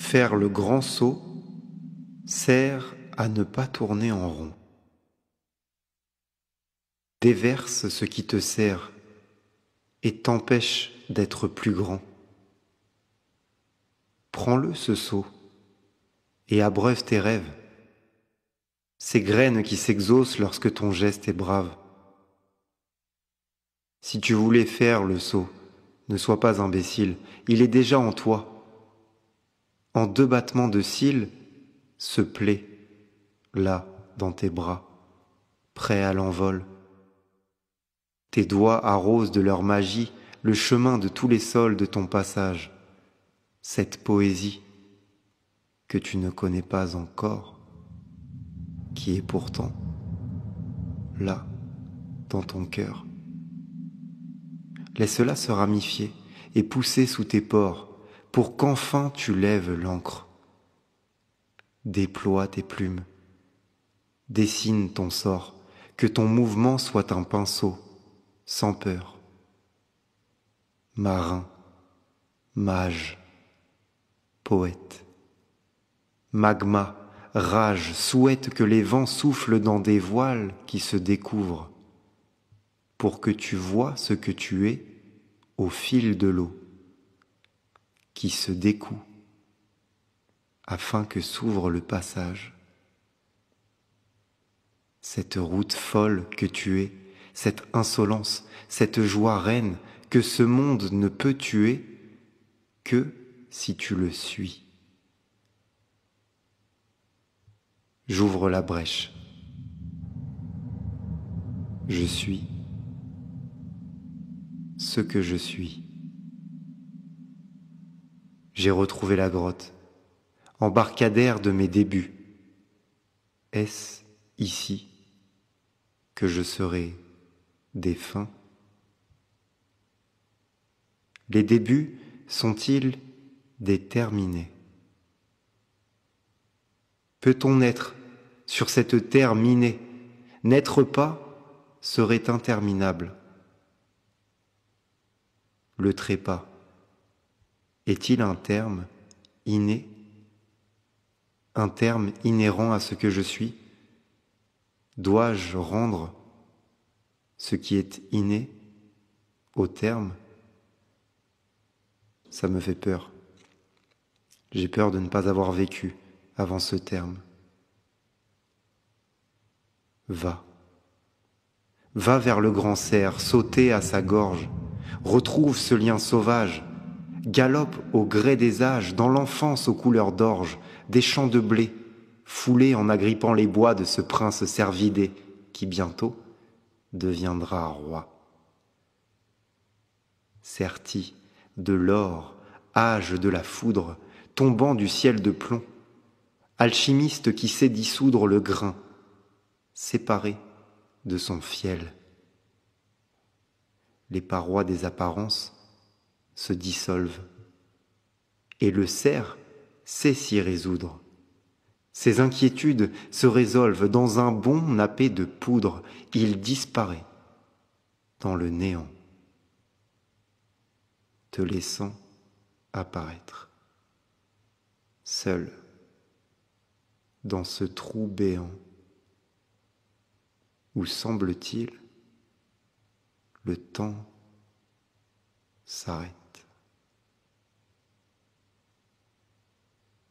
Faire le grand saut sert à ne pas tourner en rond. Déverse ce qui te sert et t'empêche d'être plus grand. Prends-le ce saut et abreuve tes rêves, ces graines qui s'exaucent lorsque ton geste est brave. Si tu voulais faire le saut, ne sois pas imbécile, il est déjà en toi. En 2 battements de cils, se plaît, là, dans tes bras, prêt à l'envol. Tes doigts arrosent de leur magie le chemin de tous les sols de ton passage, cette poésie que tu ne connais pas encore, qui est pourtant là, dans ton cœur. Laisse-la se ramifier et pousser sous tes pores pour qu'enfin tu lèves l'encre. Déploie tes plumes, dessine ton sort, que ton mouvement soit un pinceau, sans peur. Marin, mage, poète, magma, rage, souhaite que les vents soufflent dans des voiles qui se découvrent, pour que tu vois ce que tu es au fil de l'eau, qui se découd, afin que s'ouvre le passage. Cette route folle que tu es, cette insolence, cette joie reine que ce monde ne peut tuer que si tu le suis. J'ouvre la brèche. Je suis ce que je suis. J'ai retrouvé la grotte, embarcadère de mes débuts. Est-ce ici que je serai défunt? Les débuts sont-ils déterminés? Peut-on naître sur cette terre minée? N'être pas serait interminable. Le trépas est-il un terme inné? Un terme inhérent à ce que je suis? Dois-je rendre ce qui est inné au terme? Ça me fait peur. J'ai peur de ne pas avoir vécu avant ce terme. Va. Va vers le grand cerf, sauter à sa gorge. Retrouve ce lien sauvage. Galope au gré des âges, dans l'enfance aux couleurs d'orge, des champs de blé, foulés en agrippant les bois de ce prince cervidé qui bientôt deviendra roi. Serti de l'or, âge de la foudre, tombant du ciel de plomb, alchimiste qui sait dissoudre le grain, séparé de son fiel. Les parois des apparences se dissolvent et le cerf sait s'y résoudre. Ses inquiétudes se résolvent dans un bond nappé de poudre. Il disparaît dans le néant, te laissant apparaître, seul, dans ce trou béant, où semble-t-il, le temps s'arrête.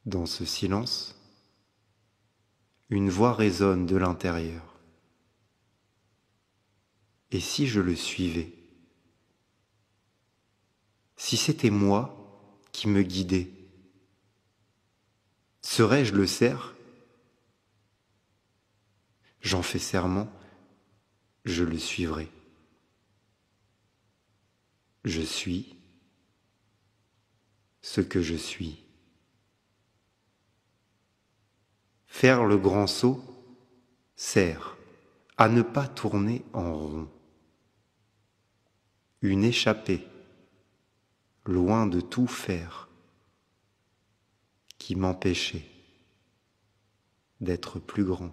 Dans ce silence, une voix résonne de l'intérieur. Et si je le suivais? Si c'était moi qui me guidais, serais-je le cerf? J'en fais serment, je le suivrai. Je suis ce que je suis. Faire le grand saut sert à ne pas tourner en rond. Une échappée, loin de tout faire, qui m'empêchait d'être plus grand.